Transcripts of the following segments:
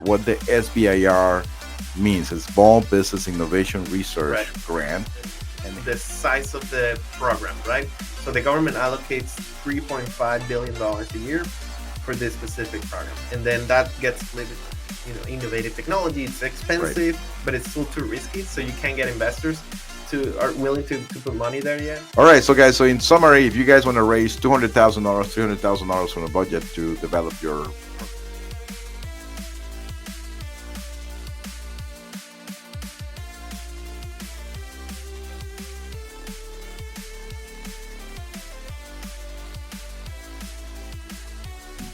what the SBIR means. It's Small Business Innovation Research Right. Grant. And the size of the program, right? So the government allocates $3.5 billion a year for this specific program. And then that gets split, innovative technology. It's expensive, but it's still too risky. So you can't get investors are willing to put money there yet. All right, so guys, so in summary, if you guys want to raise $200,000, $300,000 from the budget to develop your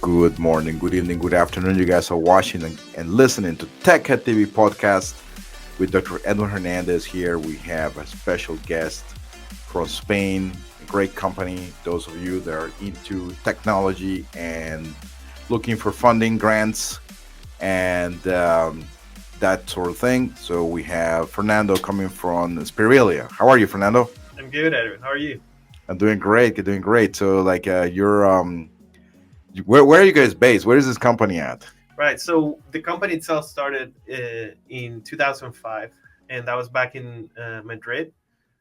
good morning, good evening, good afternoon. You guys are watching and listening to TechEDTV podcast with Dr. Edwin Hernandez here. We have a special guest from Spain, a great company. Those of you that are into technology and looking for funding, grants, and that sort of thing. So we have Fernando coming from Inspíralia. How are you, Fernando? I'm good, Edwin. How are you? I'm doing great. You're doing great. So you're where are you guys based? Where is this company at? Right. So the company itself started in 2005, and that was back in Madrid.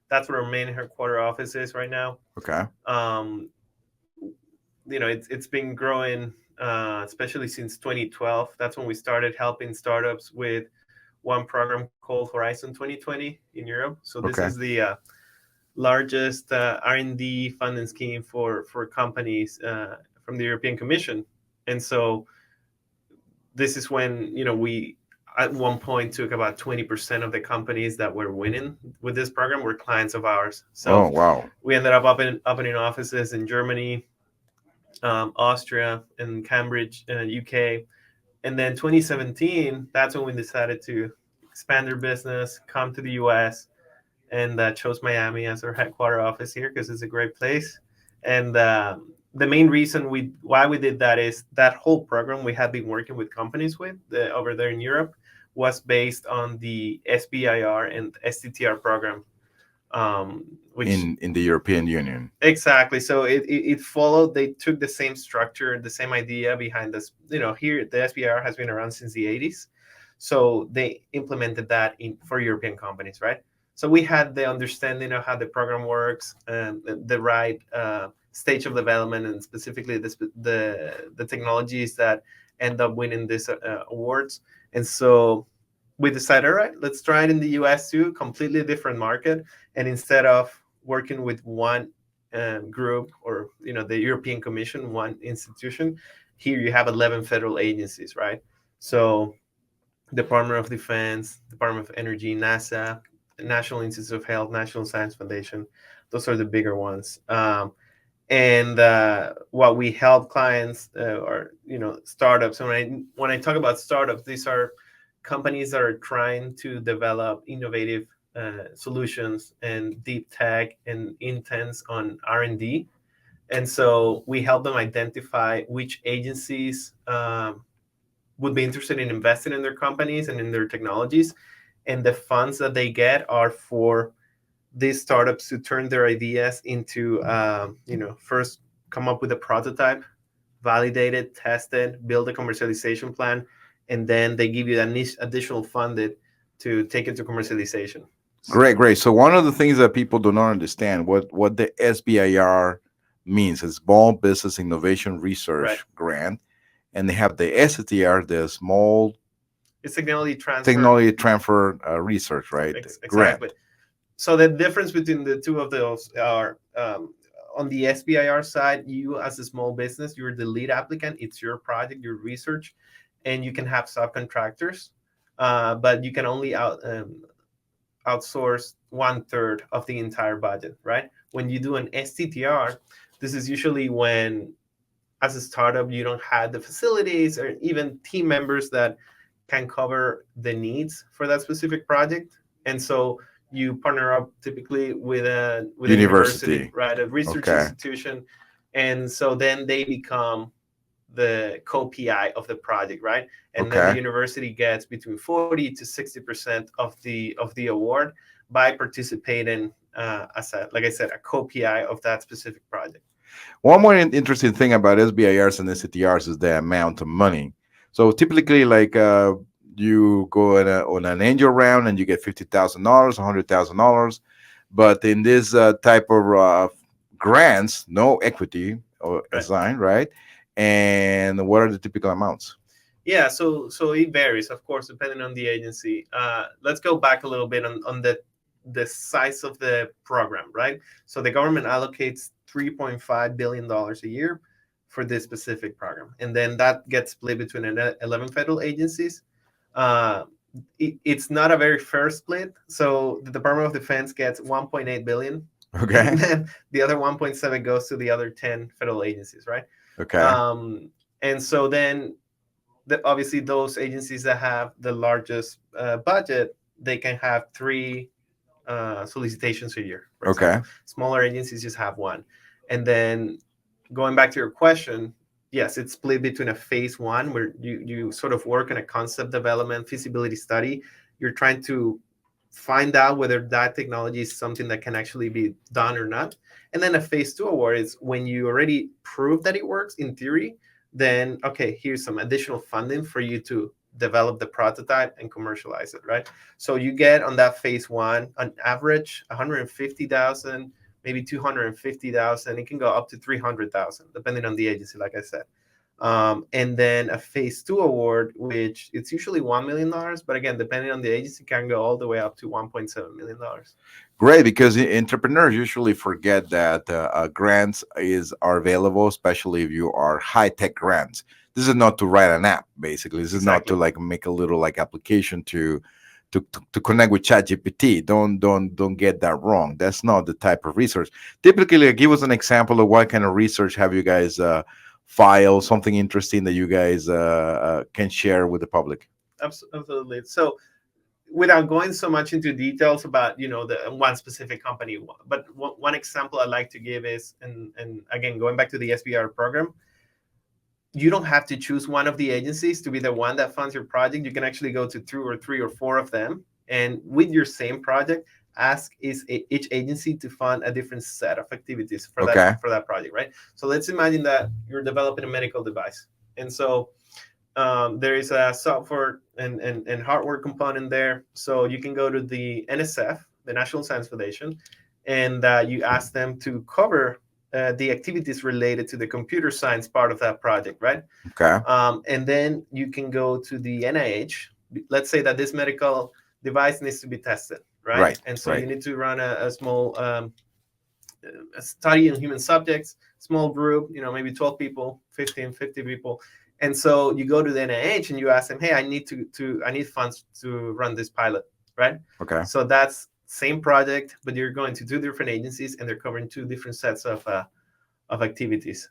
That's where our main headquarter office is right now. Okay. It's been growing, especially since 2012. That's when we started helping startups with one program called Horizon 2020 in Europe. So this is the largest R&D funding scheme for companies from the European Commission. And so this is when, we at one point took about 20% of the companies that were winning with this program were clients of ours. So we ended up opening offices in Germany, Austria, and Cambridge, UK. And then 2017, that's when we decided to expand our business, come to the US, and chose Miami as our headquarter office here because it's a great place. And the main reason why we did that is that whole program we had been working with companies with over there in Europe was based on the SBIR and STTR program. Which in the European Union. Exactly. So it followed, they took the same structure, the same idea behind this. Here the SBIR has been around since the 80s. So they implemented that for European companies, right? So we had the understanding of how the program works and the right stage of development, and specifically the technologies that end up winning these awards. And so we decided, all right, let's try it in the US too, completely different market. And instead of working with one group or, the European Commission, one institution, here you have 11 federal agencies, right? So Department of Defense, Department of Energy, NASA, National Institutes of Health, National Science Foundation. Those are the bigger ones. And what we help clients or startups. And when I talk about startups, these are companies that are trying to develop innovative solutions and deep tech and intense on R&D. And so we help them identify which agencies would be interested in investing in their companies and in their technologies. And the funds that they get are for these startups to turn their ideas into, first come up with a prototype, validate it, test it, build a commercialization plan, and then they give you additional funded to take it to commercialization. Great. So one of the things that people do not understand what the SBIR means is Small Business Innovation Research Grant, and they have the STTR, the Small It's technology transfer research, right? Exactly. Grant. So the difference between the two of those are on the SBIR side, you as a small business, you're the lead applicant. It's your project, your research, and you can have subcontractors, but you can only outsource 1/3 of the entire budget, right? When you do an STTR, this is usually when, as a startup, you don't have the facilities or even team members that can cover the needs for that specific project. And so you partner up typically with a university, right? A research institution. And so then they become the co-PI of the project, right? And then the university gets between 40 to 60% of the award by participating as a co-PI of that specific project. One more interesting thing about SBIRs and STTRs is the amount of money. So typically, like you go on an angel round and you get $50,000, $100,000, but in this type of grants, no equity or Right. assigned, right? And what are the typical amounts? Yeah, so it varies, of course, depending on the agency. Let's go back a little bit on the size of the program, right? So the government allocates $3.5 billion a year for this specific program, and then that gets split between 11 federal agencies. Uh, it's not a very fair split. So the Department of Defense gets 1.8 billion, Okay. and then the other 1.7 goes to the other 10 federal agencies, right? Okay. And so then obviously those agencies that have the largest budget, they can have three solicitations a year, for Okay. example. Smaller agencies just have one. And then going back to your question, yes, it's split between a phase one where you sort of work on a concept development feasibility study. You're trying to find out whether that technology is something that can actually be done or not. And then a phase two award is when you already prove that it works in theory, then okay, here's some additional funding for you to develop the prototype and commercialize it, right? So you get on that phase one, on average, 150,000, maybe 250,000. It can go up to 300,000, depending on the agency, like I said. And then a phase two award, which it's usually $1 million, but again, depending on the agency, can go all the way up to $1.7 million. Great, because entrepreneurs usually forget that grants are available, especially if you are high tech grants. This is not to write an app, basically. This is not to Exactly. like make a little like application to connect with ChatGPT. Don't get that wrong. That's not the type of research. Typically, give us an example of what kind of research have you guys filed, something interesting that you guys can share with the public. Absolutely. So without going so much into details about the one specific company, but one example I'd like to give is, and again, going back to the SBR program, you don't have to choose one of the agencies to be the one that funds your project. You can actually go to two or three or four of them, and with your same project, ask each agency to fund a different set of activities for that Okay. for that project, right? So let's imagine that you're developing a medical device, and so there is a software and hardware component there. So you can go to the NSF, the National Science Foundation, and you ask them to cover the activities related to the computer science part of that project, right? Okay. And then you can go to the NIH. Let's say that this medical device needs to be tested, right? Right. And so Right. you need to run a small a study in human subjects, small group, maybe 12 people, 15, 50 people. And so you go to the NIH and you ask them, hey, I need funds to run this pilot, right? Okay. So that's same project, but you're going to two different agencies and they're covering two different sets of activities.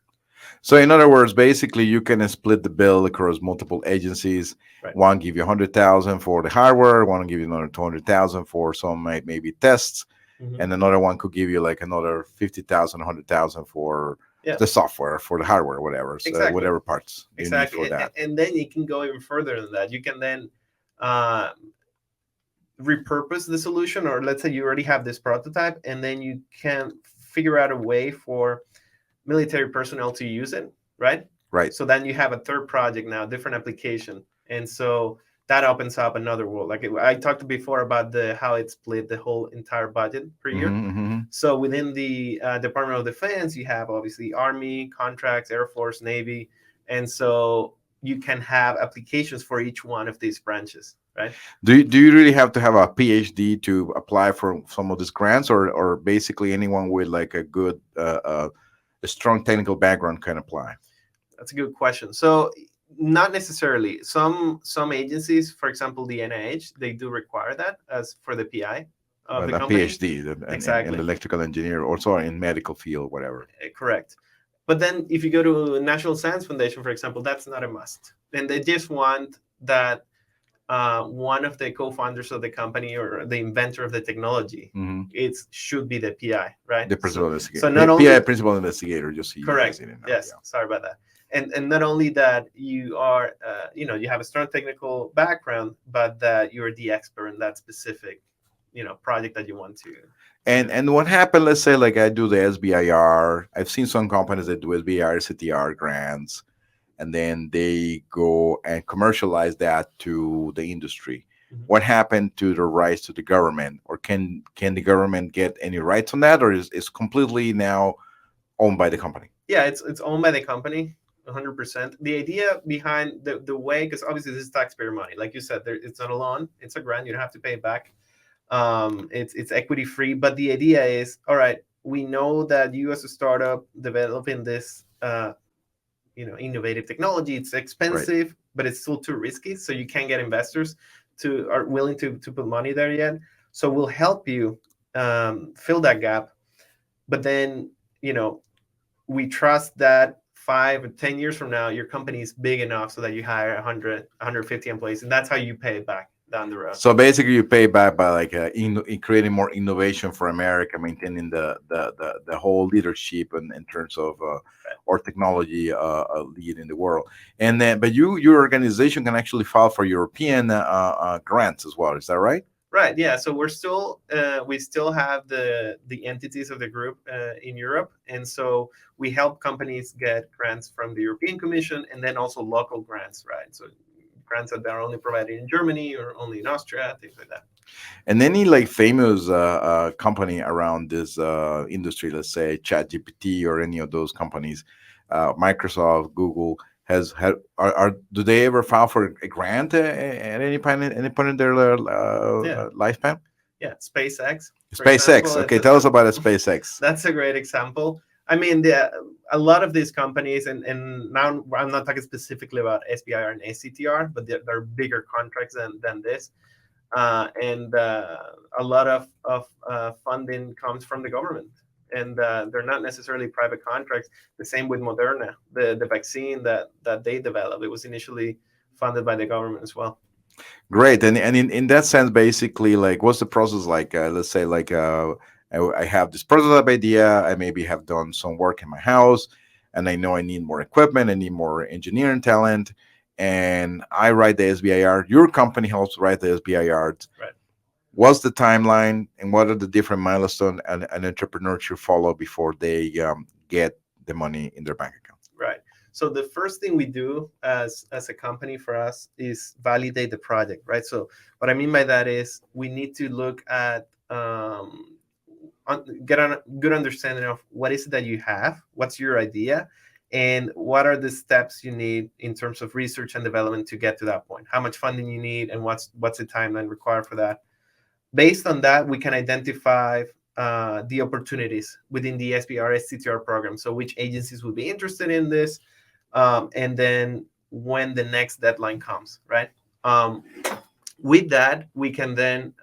So in other words, basically you can split the bill across multiple agencies. Right. One give you 100,000 for the hardware, one give you another 200,000 for some maybe tests, Mhm. and another one could give you like another 50,000, 100,000 for Yeah, the software, for the hardware, whatever, so exactly. whatever parts you need for Exactly. that. And then you can go even further than that. You can then uh, repurpose the solution, or let's say you already have this prototype, and then you can figure out a way for military personnel to use it, right? Right. So then you have a third project now, different application, and so that opens up another world. Like I talked before about how it split the whole entire budget per year. Mm-hmm. So within the Department of Defense, you have obviously Army contracts, Air Force, Navy, and so you can have applications for each one of these branches, right? Do you really have to have a PhD to apply for some of these grants, or basically anyone with like a strong technical background can apply? That's a good question. So not necessarily. Some agencies, for example, the NIH, they do require that as for the PI of Well, the a company. PhD in Exactly. electrical engineer, also in medical field, whatever. Correct. But then if you go to National Science Foundation, for example, that's not a must. And they just want that one of the co-founders of the company or the inventor of the technology, Mm-hmm. it should be the PI, right? The principal So investigator, not PI, only principal investigator. Just so you guys correct, didn't know. yes, sorry about that. And not only that you are, you have a strong technical background, but that you're the expert in that specific, project that you want to. And what happened? Let's say like I do the SBIR. I've seen some companies that do SBIR, CTR grants, and then they go and commercialize that to the industry. Mhm. What happened to the rights to the government, or can the government get any rights on that, or is completely now owned by the company? Yeah, it's owned by the company, 100%. The idea behind the way, because obviously this is taxpayer money, like you said, it's not a loan, it's a grant. You don't have to pay it back. It's equity free, but the idea is, all right, we know that you as a startup developing this innovative technology, it's Right. expensive, but it's still too risky, so you can't get investors to are willing to put money there yet. So we'll help you fill that gap, but then you know we trust that 5 or 10 years from now your company is big enough so that you hire 100 150 employees, and that's how you pay it back down the road. So basically, you pay back by like in creating more innovation for America, maintaining the whole leadership in terms of or technology lead in the world. And then, but your organization can actually file for European grants as well. Is that right? Right. Yeah. So we still have the entities of the group in Europe, and so we help companies get grants from the European Commission, and then also local grants. Right. So grants that are only provided in Germany or only in Austria, things like that. And any like famous company around this industry, let's say ChatGPT or any of those companies, Microsoft, Google, has had are do they ever file for a grant at any point in their Yeah. lifespan? Yeah. SpaceX, for SpaceX. example, Okay, tell us about the SpaceX. that's a great example. I mean, a lot of these companies, and now I'm not talking specifically about SBIR and STTR, but they're bigger contracts than this. And a lot of funding comes from the government, and they're not necessarily private contracts. The same with Moderna, the vaccine that they developed. It was initially funded by the government as well. Great. And in that sense, basically, like, what's the process like? Let's say, like, I have this prototype idea. I maybe have done some work in my house, and I know I need more equipment. I need more engineering talent, and I write the SBIR. Your company helps write the SBIR. Right. What's the timeline, and what are the different milestones an entrepreneur should follow before they get the money in their bank account? Right. So the first thing we do as a company for us is validate the project, right? So what I mean by that is we need to look at get a good understanding of what is it that you have, what's your idea, and what are the steps you need in terms of research and development to get to that point. How much funding you need, and what's the timeline required for that. Based on that, we can identify the opportunities within the SBR STTR program. So which agencies would be interested in this, and then when the next deadline comes, right? With that, we can then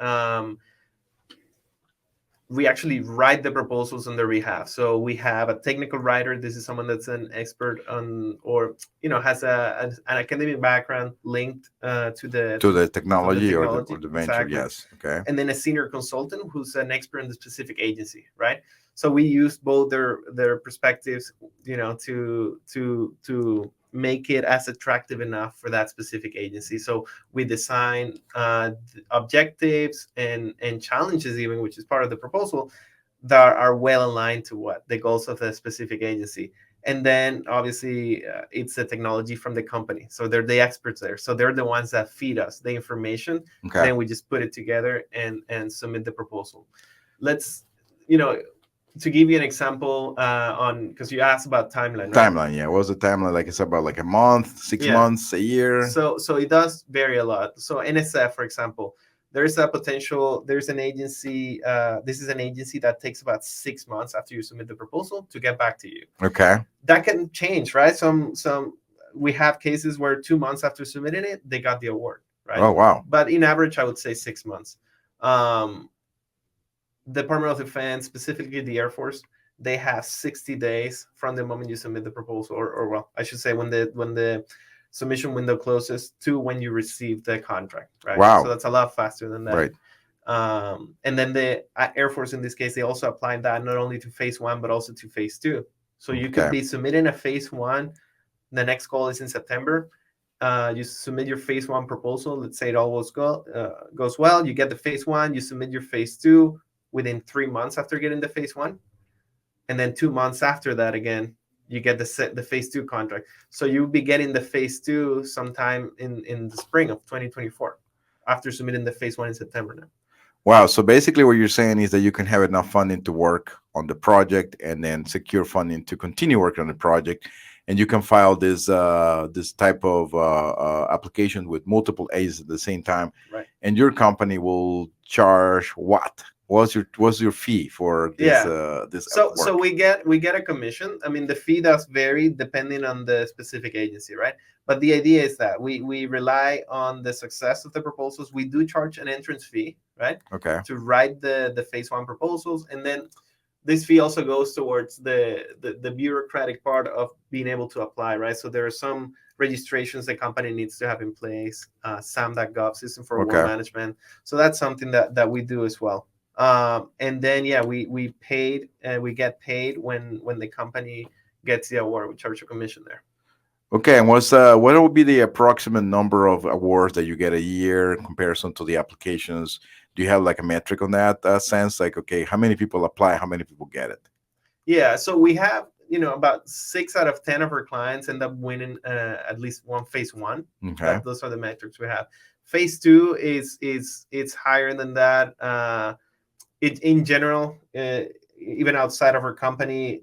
we actually write the proposals on their behalf. So we have a technical writer. This is someone that's an expert on, or has an academic background linked To the to the technology technology, or the venture, exactly. yes. Okay. And then a senior consultant who's an expert in the specific agency, right? So we use both their perspectives, to make it as attractive enough for that specific agency. So we design objectives and challenges, even, which is part of the proposal, that are well aligned to what the goals of the specific agency. And then obviously it's the technology from the company, so they're the experts there, so they're the ones that feed us the information. Okay. Then we just put it together and submit the proposal. Let's you know to give you an example, on, because you asked about timeline, right? Timeline, yeah. What was the timeline like? It's about like a month, six Yeah. months, a year. So it does vary a lot. So NSF, for example, there's an agency, this is an agency that takes about 6 months after you submit the proposal to get back to you. Okay. That can change, right? Some we have cases where 2 months after submitting it, they got the award, right? Oh, wow. But in average, I would say 6 months. Department of Defense, specifically the Air Force, they have 60 days from the moment you submit the proposal, or well, I should say when the submission window closes to when you receive the contract, right? Wow. So that's a lot faster than that. Right. And then the Air Force, in this case, they also apply that not only to phase 1 but also to phase 2. So you could Okay. be submitting a phase 1. The next call is in September. You submit your phase 1 proposal. Let's say it all goes well. You get the phase 1. You submit your phase 2 within 3 months after getting the phase 1, and then 2 months after that, again, you get the phase two contract. So you'll be getting the phase two sometime in the spring of 2024 after submitting the phase one in September now. Wow. So basically, what you're saying is that you can have enough funding to work on the project and then secure funding to continue working on the project. And you can file this type of application with multiple A's at the same time. Right. And your company will charge what? What's your fee for this this So work? we get a commission. I mean, the fee does vary depending on the specific agency, right? But the idea is that we rely on the success of the proposals. We do charge an entrance fee, right? Okay. To write the phase one proposals, and then this fee also goes towards the bureaucratic part of being able to apply, right? So there are some registrations the company needs to have in place, SAM.gov, System for Award Okay. Management. So that's something that we do as well. And then we paid we get paid when the company gets the award. We charge a commission there. Okay, and what would be the approximate number of awards that you get a year in comparison to the applications? Do you have like a metric on that sense? Like, okay, how many people apply? How many people get it? Yeah, so we have about 6 out of 10 of our clients end up winning at least one phase one. Okay. Those are the metrics we have. Phase two is it's higher than that. In general, even outside of our company,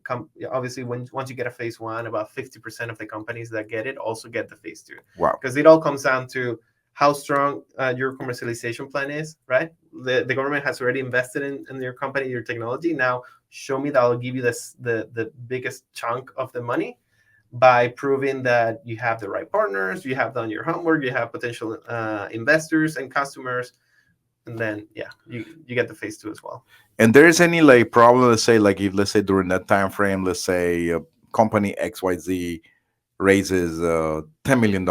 obviously, once you get a phase one, about 50% of the companies that get it also get the phase two. Wow. Because it all comes down to how strong your commercialization plan is, right? The government has already invested in your company, your technology. Now, show me that I'll give you the biggest chunk of the money by proving that you have the right partners, you have done your homework, you have potential investors and customers. And then you get the phase two as well. And there is any like problem? Let's say like if let's say during that time frame, let's say company XYZ raises $10 million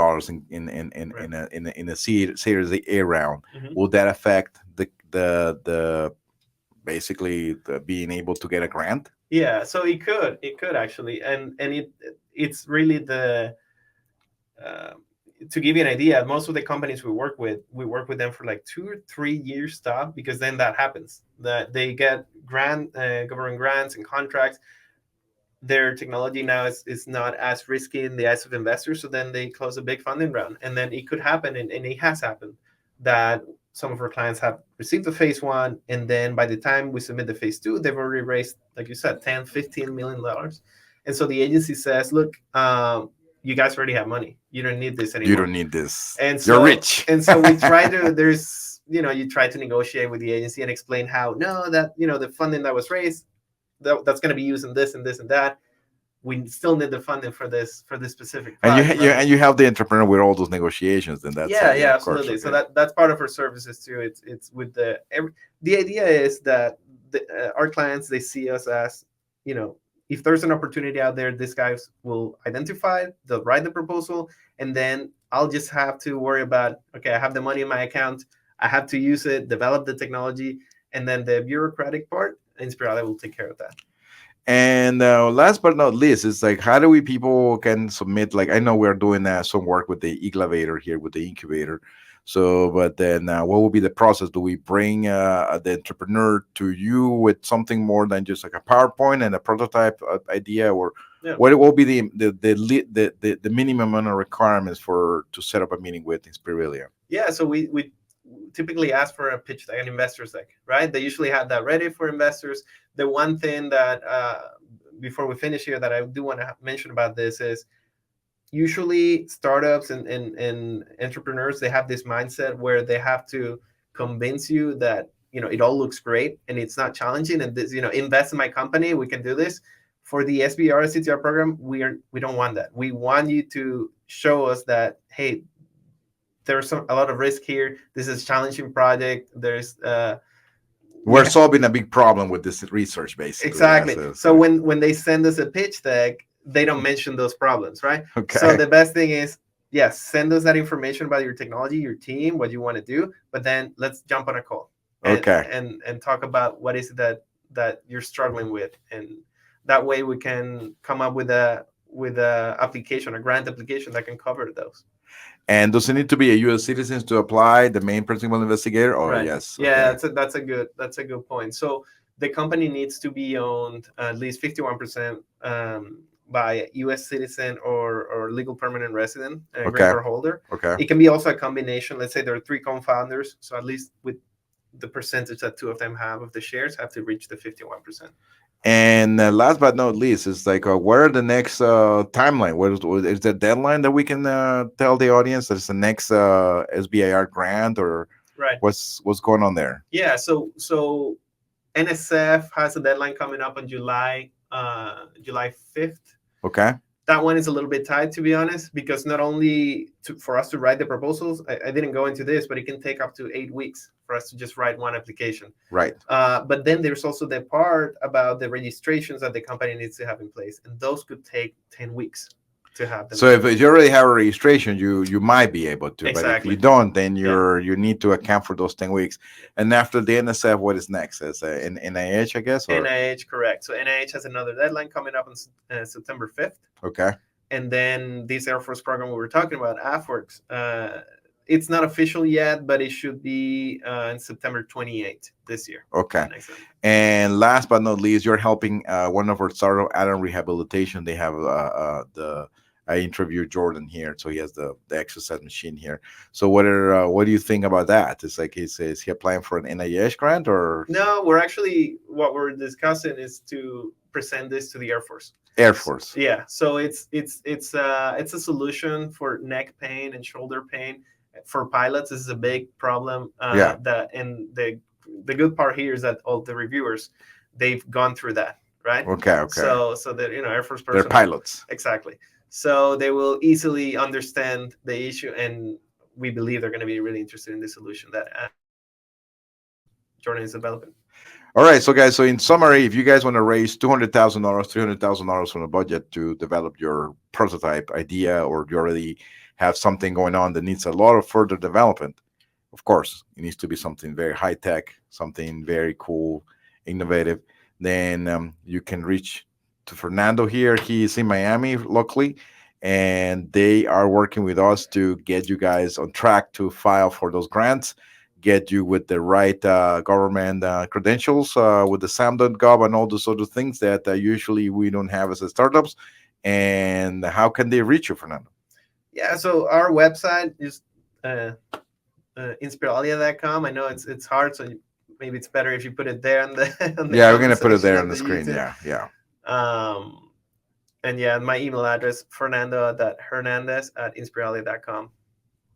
in a Series A round. Mhm. Will that affect the basically the being able to get a grant? Yeah, so it could actually, and it's really the to give you an idea, most of the companies we work with them for like 2 or 3 years stop, because then that happens, that they get government grants and contracts. Their technology now is not as risky in the eyes of investors, so then they close a big funding round, and then it could happen, and it has happened, that some of our clients have received the phase one, and then by the time we submit the phase two, they've already raised, like you said, 10 $15 million. And so the agency says, look, you guys already have money, you don't need this anymore, You don't need this, and so you're rich. and so we try to there's you try to negotiate with the agency and explain how no, that the funding that was raised, that's going to be used in this and this and that. We still need the funding for this specific And project, right? and you help the entrepreneur with all those negotiations. Then that's yeah, of course, absolutely. okay. So that's part of our services too. It's with the idea is that our clients, they see us as, if there's an opportunity out there, these guys will identify, they'll write the proposal, and then I'll just have to worry about, okay, I have the money in my account, I have to use it, develop the technology, and then the bureaucratic part, Inspíralia will take care of that. And last but not least, it's like, how do we people can submit? Like, I know we're doing some work with the EGLAVATOR here with the incubator. So, but then what will be the process? Do we bring the entrepreneur to you with something more than just like a PowerPoint and a prototype idea, or what will be the minimum amount of requirements to set up a meeting with Inspíralia? Yeah, so we typically ask for a pitch deck, an investor's deck, right? They usually have that ready for investors. The one thing that before we finish here that I do want to mention about this is, usually startups and entrepreneurs, they have this mindset where they have to convince you that it all looks great and it's not challenging, and this, invest in my company, we can do this. For the SBIR and STTR program, we don't want that. We want you to show us that, hey, there's a lot of risk here. This is a challenging project. There's we're solving a big problem with this research, basically. Exactly. So when they send us a pitch deck, they don't mention those problems, right? Okay. So the best thing is, yes, send us that information about your technology, your team, what you want to do, but then let's jump on a call. And talk about what is it that you're struggling with, and that way we can come up with a application, a grant application that can cover those. And does it need to be a U.S. citizen to apply, the main principal investigator? Or right. Yes. Yeah, that's a good point. So the company needs to be owned at least 51% by a U.S. citizen or legal permanent resident, a green Okay. card holder. Okay. It can be also a combination. Let's say there are three co-founders, so at least with the percentage that two of them have of the shares have to reach the 51%. And last but not least, it's like, what are the next timeline? What is the deadline that we can tell the audience? That's the next SBIR grant, or Right. what's going on there? Yeah. So NSF has a deadline coming up on July 5th. Okay. That one is a little bit tight, to be honest, because not only for us to write the proposals, I didn't go into this, but it can take up to 8 weeks for us to just write one application. Right. But then there's also the part about the registrations that the company needs to have in place, and those could take 10 weeks to have them. So if you already have a registration, you might be able to, but if Exactly. you don't, then you need to account for those 10 weeks. And after the NSF, what is next? Is an NIH, I guess? Or? NIH, correct. So NIH has another deadline coming up on September 5th. Okay. And then this Air Force program we were talking about, AFWorks, it's not official yet, but it should be on September 28th this year. Okay. And last but not least, you're helping one of our startup, Adam Rehabilitation. They have I interviewed Jordan here, so he has the exercise machine here. So what do you think about that? It's like, is he applying for an NIH grant or? No, what we're discussing is to present this to the Air Force. Air Force. Yeah, so it's a solution for neck pain and shoulder pain for pilots. This is a big problem. And the good part here is that all the reviewers, they've gone through that, right? Okay. So that Air Force person, they're pilots. Exactly. So they will easily understand the issue, and we believe they're going to be really interested in the solution that Jordan is developing. All right, so guys, so in summary, if you guys want to raise $200,000, $300,000 from the budget to develop your prototype idea, or you already have something going on that needs a lot of further development, of course, it needs to be something very high tech, something very cool, innovative, then you can reach to Fernando here. He is in Miami locally, and they are working with us to get you guys on track to file for those grants, get you with the right government credentials with the SAM.gov and all those other things that usually we don't have as a startups. And how can they reach you, Fernando? Yeah, so our website is Inspíralia.com. I know it's hard, so maybe it's better if you put it there on the yeah, we're gonna put it there on the screen. YouTube. Yeah. And yeah, my email address, fernando.hernandez@inspiralia.com.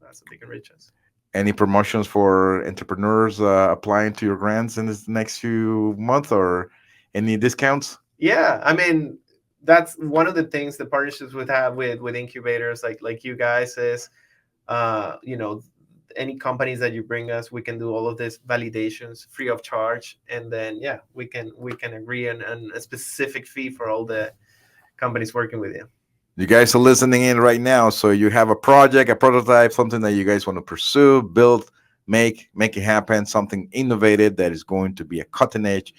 That's how they can reach us. Any promotions for entrepreneurs applying to your grants in this next few months, or any discounts? Yeah, I mean, that's one of the things, the partnerships we have with incubators like you guys is, any companies that you bring us, we can do all of this validations free of charge, and then we can agree on a specific fee for all the companies working with you. You guys are listening in right now, so you have a project, a prototype, something that you guys want to pursue, build, make it happen, something innovative that is going to be a cutting edge,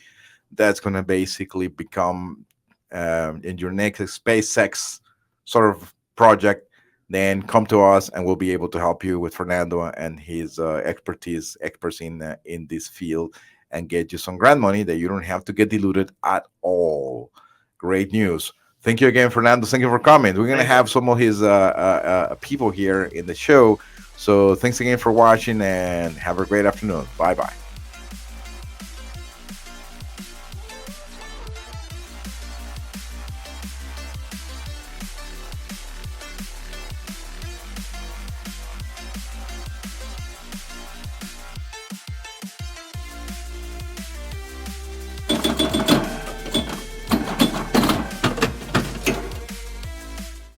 that's going to basically become in your next SpaceX sort of project, then come to us and we'll be able to help you with Fernando and his expertise in this field, and get you some grant money that you don't have to get diluted at all. Great news. Thank you again, Fernando. Thank you for coming. We're going to have some of his people here in the show. So thanks again for watching, and have a great afternoon. Bye-bye.